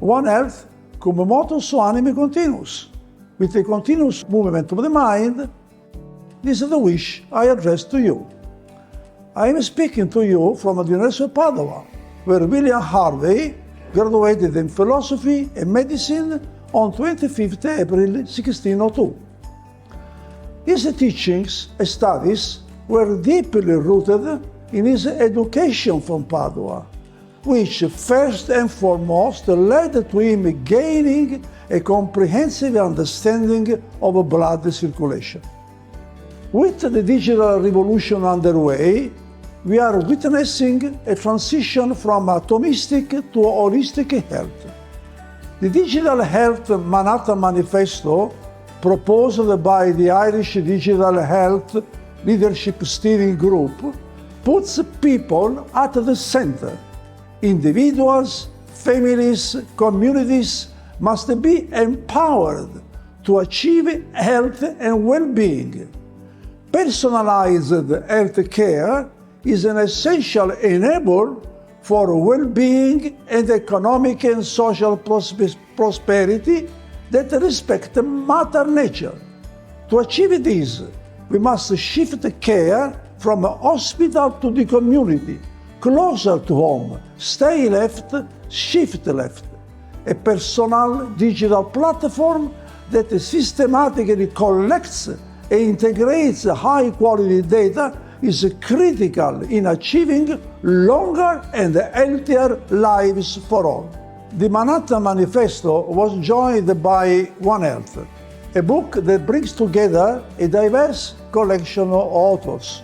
One Health cum motus animi continuus. With the continuous movement of the mind, this is the wish I address to you. I am speaking to you from the University of Padua, where William Harvey graduated in philosophy and medicine on 25th April 1602. His teachings and studies were deeply rooted in his education from Padua, which first and foremost led to him gaining a comprehensive understanding of blood circulation. With the digital revolution underway, we are witnessing a transition from atomistic to holistic health. The Digital Health Manhattan Manifesto, proposed by the Irish Digital Health Leadership Steering Group, puts people at the center. Individuals, families, communities must be empowered to achieve health and well-being. Personalized health care is an essential enabler for well-being and economic and social prosperity that respect Mother Nature. To achieve this, we must shift care from hospital to the community, closer to home, stay left, shift left. A personal digital platform that systematically collects and integrates high-quality data is critical in achieving longer and healthier lives for all. The Manhattan Manifesto was joined by One Health, a book that brings together a diverse collection of authors.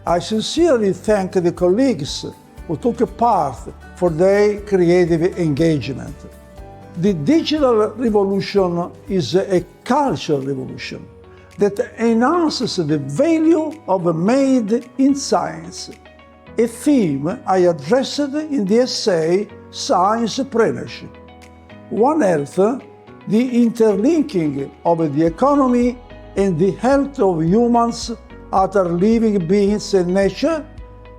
I sincerely thank the colleagues who took part for their creative engagement. The digital revolution is a cultural revolution that enhances the value of made in science, a theme I addressed in the essay Science Presch. One Health, the interlinking of the economy and the health of humans, other living beings and nature,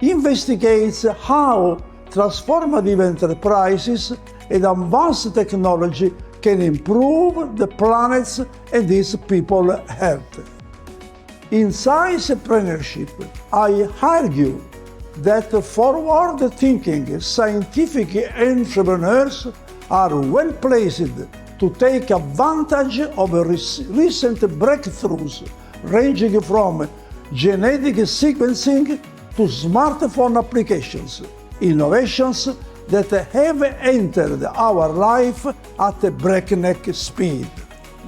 investigates how transformative enterprises and advanced technology can improve the planet's and its people's health. In science entrepreneurship, I argue that forward-thinking scientific entrepreneurs are well placed to take advantage of recent breakthroughs ranging from genetic sequencing to smartphone applications, innovations that have entered our life at a breakneck speed.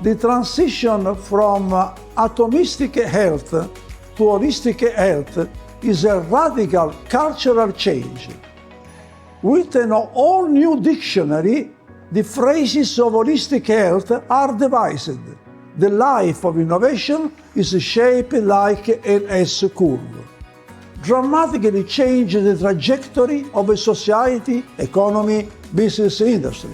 The transition from atomistic health to holistic health is a radical cultural change. With an all-new dictionary, the phrases of holistic health are devised. The life of innovation is shaped like an S-curve. Dramatically change the trajectory of a society, economy, business, industry.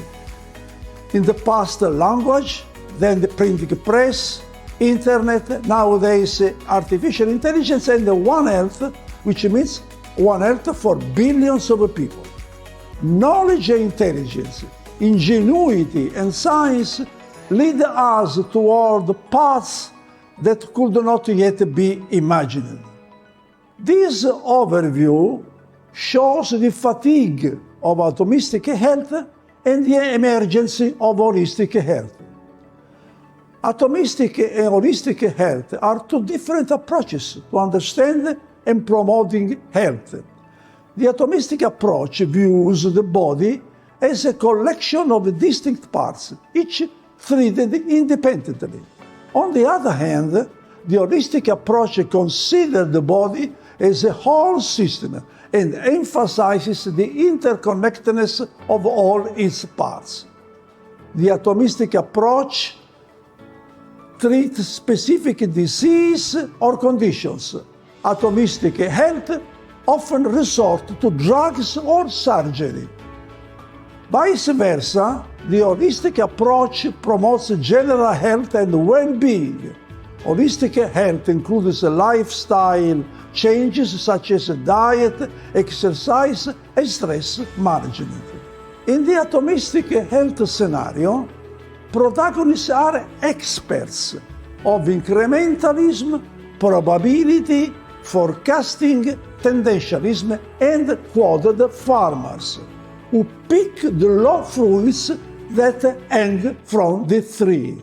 In the past, language, then the printing press, internet, nowadays artificial intelligence, and One Health, which means One Health for billions of people. Knowledge and intelligence, ingenuity and science lead us toward paths that could not yet be imagined. This overview shows the fatigue of atomistic health and the emergence of holistic health. Atomistic and holistic health are two different approaches to understand and promoting health. The atomistic approach views the body as a collection of distinct parts, each treated independently. On the other hand, the holistic approach considers the body as a whole system and emphasizes the interconnectedness of all its parts. The atomistic approach treats specific disease or conditions. Atomistic health often resort to drugs or surgery. Vice versa, the holistic approach promotes general health and well-being. Holistic health includes lifestyle changes such as diet, exercise, and stress management. In the atomistic health scenario, protagonists are experts of incrementalism, probability, forecasting, tendentialism, and quoted farmers who pick the low fruits that hang from the tree.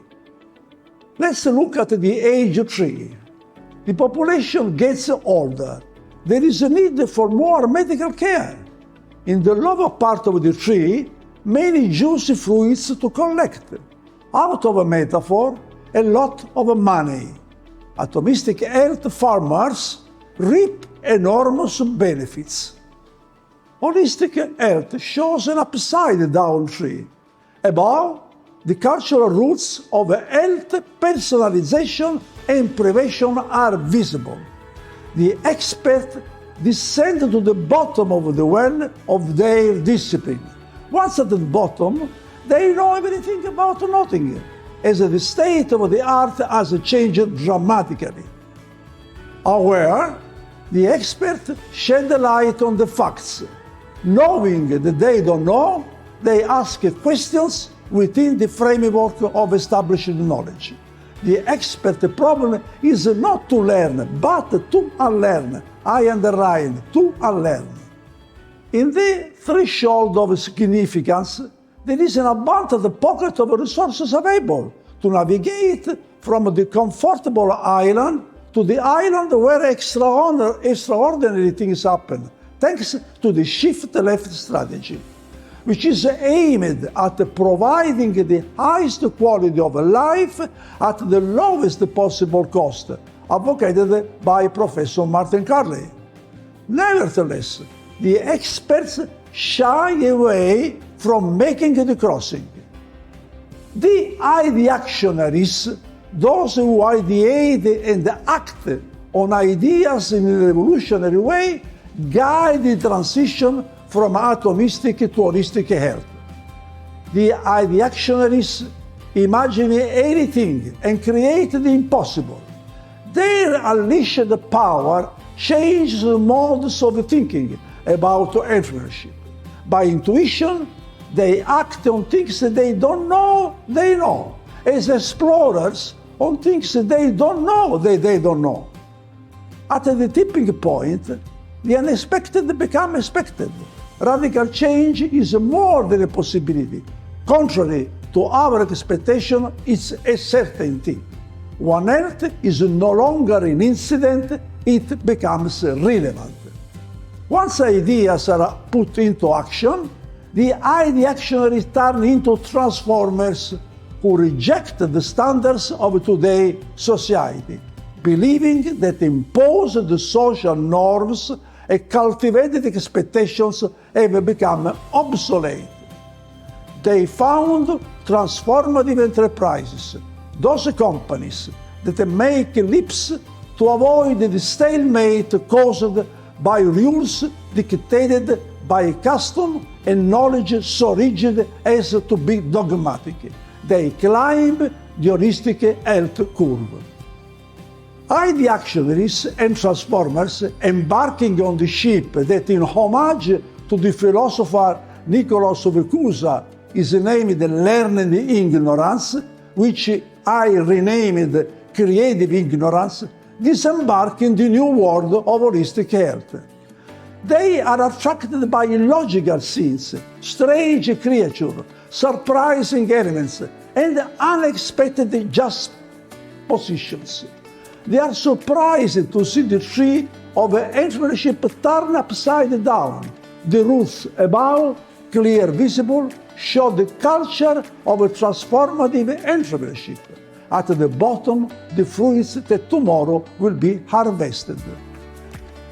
Let's look at the age tree. The population gets older. There is a need for more medical care. In the lower part of the tree, many juicy fruits to collect. Out of a metaphor, a lot of money. Atomistic health farmers reap enormous benefits. Holistic health shows an upside-down tree. Above, the cultural roots of health, personalization, and prevention are visible. The experts descend to the bottom of the well of their discipline. Once at the bottom, they know everything about nothing, as the state of the art has changed dramatically. Aware, the experts shed light on the facts. Knowing that they don't know, they ask questions within the framework of established knowledge. The expert problem is not to learn, but to unlearn. I underline, to unlearn. In the threshold of significance, there is an abundant pocket of resources available to navigate from the comfortable island to the island where extraordinary things happen, thanks to the shift-left strategy, which is aimed at providing the highest quality of life at the lowest possible cost, advocated by Professor Martin Carley. Nevertheless, the experts shy away from making the crossing. The ideactionaries, those who ideate and act on ideas in a revolutionary way, guide the transition from atomistic to holistic health. The ideactionaries imagine anything and create the impossible. Their unleashed power changes the modes of thinking about entrepreneurship. By intuition, they act on things that they don't know they know. As explorers, on things that they don't know they don't know. At the tipping point, the unexpected becomes expected. Radical change is more than a possibility. Contrary to our expectation, it's a certainty. When health is no longer an incident, it becomes relevant. Once ideas are put into action, the ideactionaries turn into transformers who reject the standards of today's society, believing that imposed social norms and cultivated expectations have become obsolete. They found transformative enterprises, those companies that make leaps to avoid the stalemate caused by rules dictated by custom and knowledge so rigid as to be dogmatic. They climb the heuristic health curve. Ideactionaries and transformers embarking on the ship that, in homage to the philosopher Nicolas Vecusa, is named Learned Ignorance, which I renamed Creative Ignorance, disembark in the new world of holistic health. They are attracted by illogical scenes, strange creatures, surprising elements, and unexpected juxtapositions. They are surprised to see the tree of entrepreneurship turn upside down. The roots above, clear visible, show the culture of a transformative entrepreneurship. At the bottom, the fruits that tomorrow will be harvested.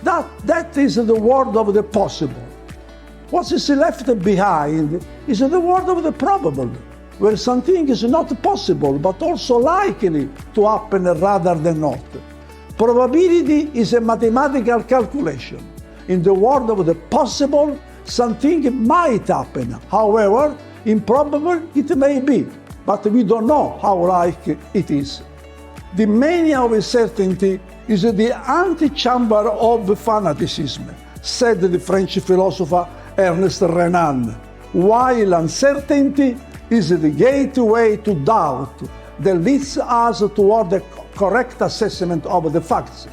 That is the world of the possible. What is left behind is the world of the probable, where something is not possible but also likely to happen rather than not. Probability is a mathematical calculation. In the world of the possible, something might happen. However, improbable it may be, but we don't know how likely it is. The mania of certainty is the antechamber of fanaticism, said the French philosopher Ernest Renan. while uncertainty is the gateway to doubt that leads us toward the correct assessment of the facts.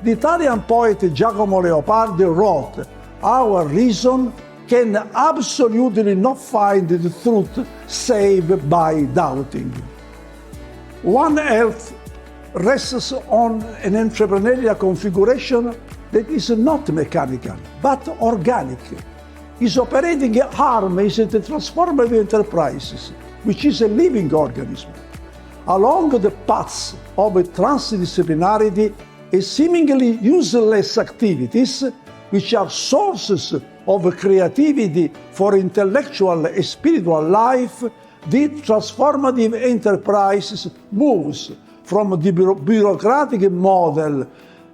The Italian poet Giacomo Leopardi wrote, "Our reason can absolutely not find the truth save by doubting." One Health rests on an entrepreneurial configuration that is not mechanical, but organic. Its operating arm is the transformative enterprises, which is a living organism. Along the paths of transdisciplinarity and seemingly useless activities, which are sources of creativity for intellectual and spiritual life, the transformative enterprise moves from the bureaucratic model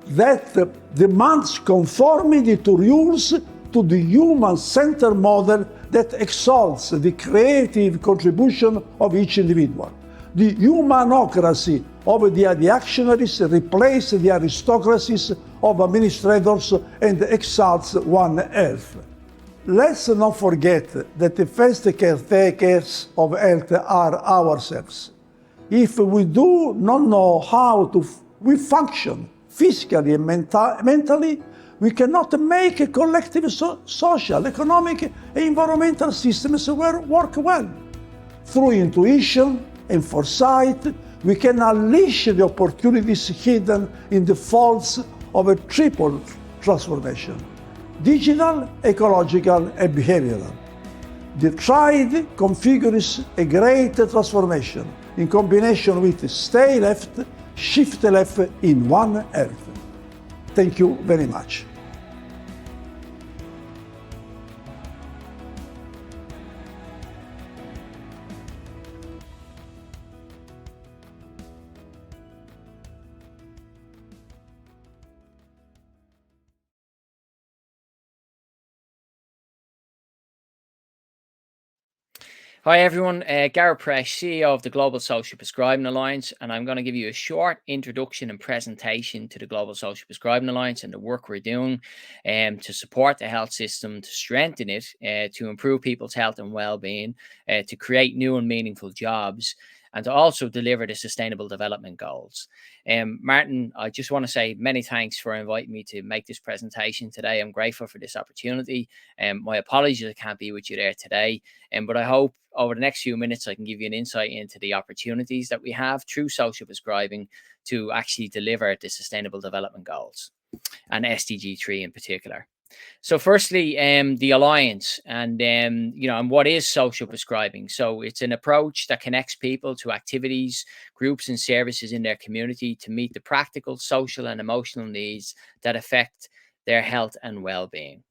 that demands conformity to rules to the human-centered model that exalts the creative contribution of each individual. The humanocracy of the actionaries replaces the aristocracies of administrators and exalts One Health. Let's not forget that the first caretakers of health are ourselves. If we do not know how we function physically and mentally, we cannot make a collective social, economic, and environmental systems work well. Through intuition and foresight, we can unleash the opportunities hidden in the folds of a triple transformation: digital, ecological, and behavioral. The triad configures a great transformation in combination with stay left, shift left in One Health. Thank you very much. Hi everyone, Gareth Presch, CEO of the Global Social Prescribing Alliance, and I'm going to give you a short introduction and presentation to the Global Social Prescribing Alliance and the work we're doing to support the health system, to strengthen it, to improve people's health and well-being, to create new and meaningful jobs, and to also deliver the Sustainable Development Goals. Martin, I just want to say many thanks for inviting me to make this presentation today. I'm grateful for this opportunity. My apologies I can't be with you there today, but I hope over the next few minutes I can give you an insight into the opportunities that we have through social prescribing to actually deliver the Sustainable Development Goals and SDG 3 in particular. So firstly, the Alliance and, and what is social prescribing? So it's an approach that connects people to activities, groups and services in their community to meet the practical, social and emotional needs that affect their health and well-being.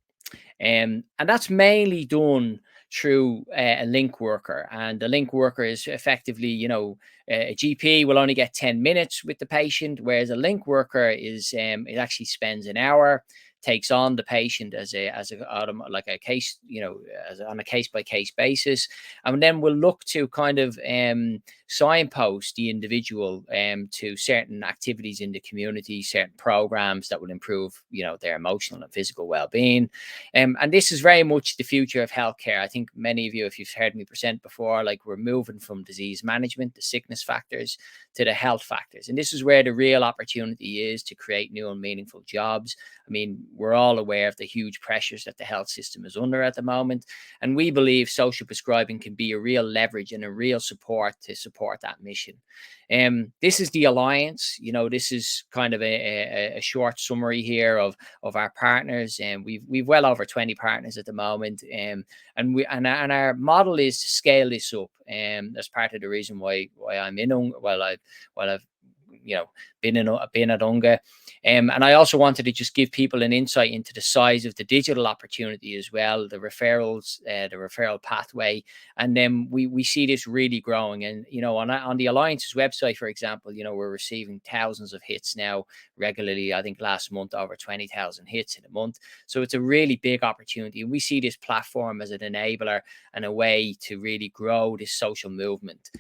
And that's mainly done through a link worker, and the link worker is effectively, a GP will only get 10 minutes with the patient, whereas a link worker is it actually spends an hour, takes on the patient as a case, on a case by case basis, and then we'll look to kind of signpost the individual to certain activities in the community, certain programs that will improve, their emotional and physical well-being. And this is very much the future of healthcare. I think many of you, if you've heard me present before, like we're moving from disease management, the sickness factors, to the health factors. And this is where the real opportunity is to create new and meaningful jobs. I mean, we're all aware of the huge pressures that the health system is under at the moment. And we believe social prescribing can be a real leverage and a real support to support that mission. This is the Alliance. This is kind of a short summary here of our partners. And we've well over 20 partners at the moment. And our model is to scale this up. That's part of the reason why I'm in UNGA. I've been at UNGA. And I also wanted to just give people an insight into the size of the digital opportunity as well, the referrals, the referral pathway. And then we see this really growing. And, on the Alliance's website, for example, we're receiving thousands of hits now regularly. I think last month, over 20,000 hits in a month. So it's a really big opportunity. And we see this platform as an enabler and a way to really grow this social movement.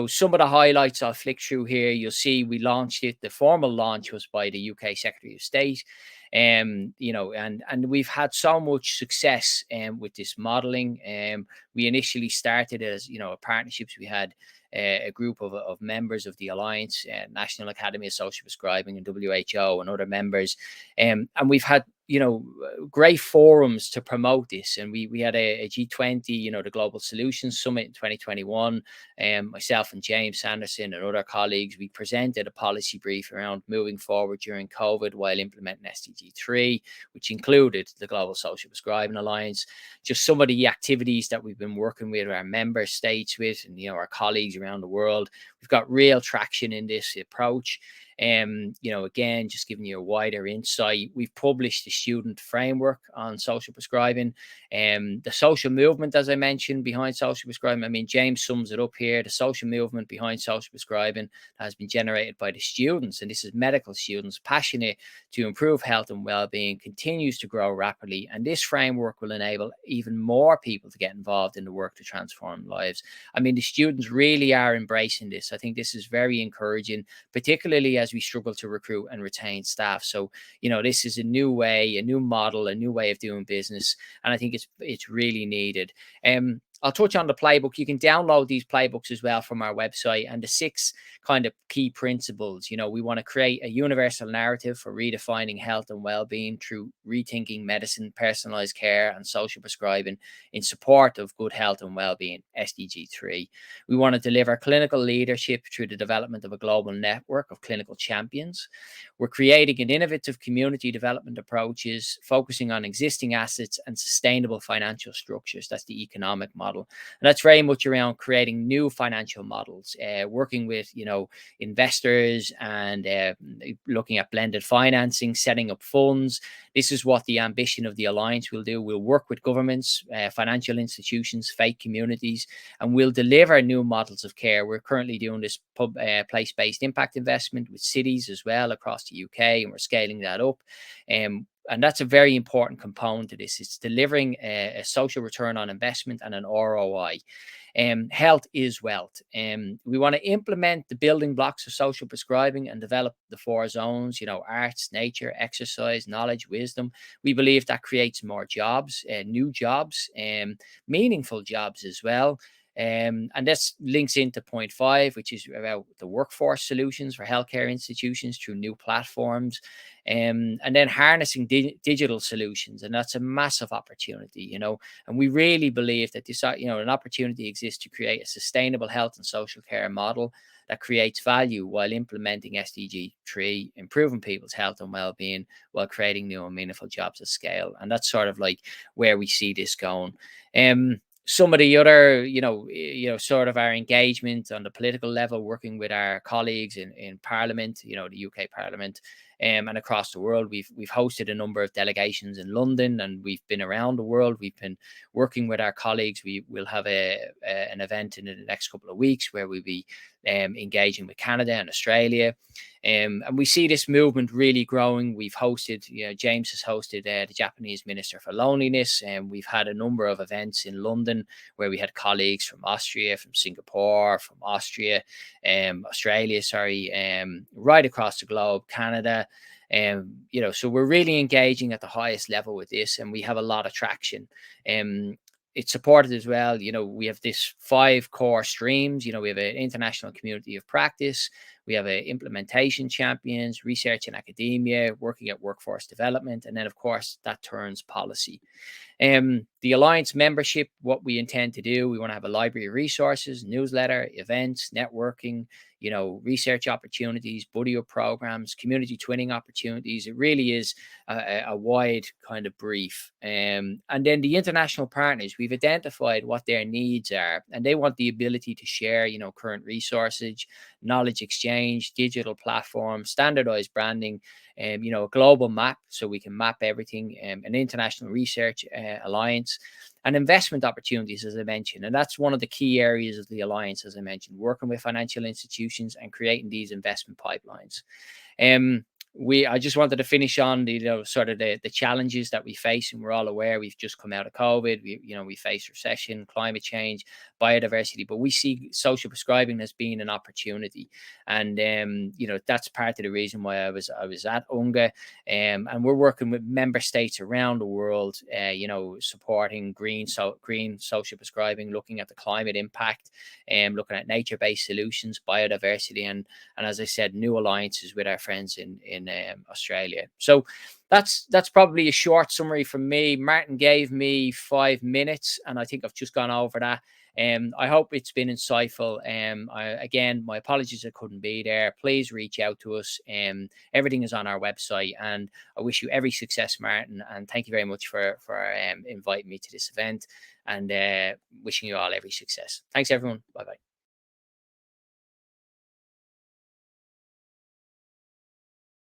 Some of the highlights I'll flick through here. You'll see we launched it. The formal launch was by the UK Secretary of State. You know, and we've had so much success with this modeling. We initially started as, you know, partnerships. We had a group of members of the Alliance, National Academy of Social Prescribing, and WHO, and other members. And we've had, you know, great forums to promote this. And we had a G20, you know, the Global Solutions Summit in 2021. Myself and James Sanderson and other colleagues, we presented a policy brief around moving forward during COVID while implementing SDG 3, which included the Global Social Prescribing Alliance. Just some of the activities that we've been working with our member states with, and, you know, our colleagues around the world. We've got real traction in this approach. You know, again, just giving you a wider insight, we've published a student framework on social prescribing. The social movement, as I mentioned, behind social prescribing, I mean, James sums it up here. The social movement behind social prescribing has been generated by the students, and this is medical students passionate to improve health and well-being, continues to grow rapidly. And this framework will enable even more people to get involved in the work to transform lives. I mean, the students really are embracing this. I think this is very encouraging, particularly as we struggle to recruit and retain staff. So, you know, this is a new way, a new model, a new way of doing business. And I think it's really needed. I'll touch on the playbook. You can download these playbooks as well from our website, and the 6 kind of key principles. You know, we want to create a universal narrative for redefining health and well-being through rethinking medicine, personalized care, and social prescribing in support of good health and well-being, SDG 3. We want to deliver clinical leadership through the development of a global network of clinical champions. We're creating an innovative community development approaches, focusing on existing assets and sustainable financial structures. That's the economic model. And that's very much around creating new financial models, working with, you know, investors, and looking at blended financing, setting up funds. This is what the ambition of the Alliance will do. We'll work with governments, financial institutions, faith communities, and we'll deliver new models of care. We're currently doing this place-based impact investment with cities as well across the UK, and we're scaling that up. And that's a very important component to this. It's delivering a social return on investment and an ROI. Health is wealth. We want to implement the building blocks of social prescribing and develop the 4 zones, you know, arts, nature, exercise, knowledge, wisdom. We believe that creates more jobs, new jobs, meaningful jobs as well. And this links into point 5, which is about the workforce solutions for healthcare institutions through new platforms, and then harnessing digital solutions. And that's a massive opportunity, you know, and we really believe that this, you know, an opportunity exists to create a sustainable health and social care model that creates value while implementing SDG 3, improving people's health and well-being while creating new and meaningful jobs at scale. And that's sort of like where we see this going. Some of the other, you know, sort of our engagement on the political level, working with our colleagues in Parliament, you know, the UK Parliament, and across the world. We've hosted a number of delegations in London, and we've been around the world. We've been working with our colleagues. We will have an event in the next couple of weeks where we'll be engaging with Canada and Australia. And we see this movement really growing. We've hosted, you know, James has hosted the Japanese Minister for Loneliness, and we've had a number of events in London where we had colleagues from Austria, from Singapore, from Australia, right across the globe, Canada. You know, so we're really engaging at the highest level with this, and we have a lot of traction. It's supported as well. You know, we have this 5 core streams. You know, we have an international community of practice. We have a implementation champions, research and academia, working at workforce development. And then, of course, that turns policy. The Alliance membership, what we intend to do, we want to have a library of resources, newsletter, events, networking, you know, research opportunities, buddy up programs, community twinning opportunities. It really is a wide kind of brief. And then the international partners, we've identified what their needs are, and they want the ability to share, you know, current resources, knowledge exchange, digital platforms, standardized branding, you know, a global map so we can map everything, an international research alliance, and investment opportunities, as I mentioned. And that's one of the key areas of the Alliance, as I mentioned, working with financial institutions and creating these investment pipelines. I just wanted to finish on the sort of the challenges that we face, and we're all aware we've just come out of COVID. We face recession, climate change, biodiversity, but we see social prescribing as being an opportunity, and that's part of the reason why I was at UNGA, and we're working with member states around the world, supporting green social prescribing, looking at the climate impact, looking at nature-based solutions, biodiversity, and as I said, new alliances with our friends in Australia. So that's probably a short summary from me. Martin gave me 5 minutes, and I think I've just gone over that. I hope it's been insightful. Again, my apologies I couldn't be there. Please reach out to us. Everything is on our website, and I wish you every success, Martin. And thank you very much for inviting me to this event, and wishing you all every success. Thanks, everyone. Bye bye.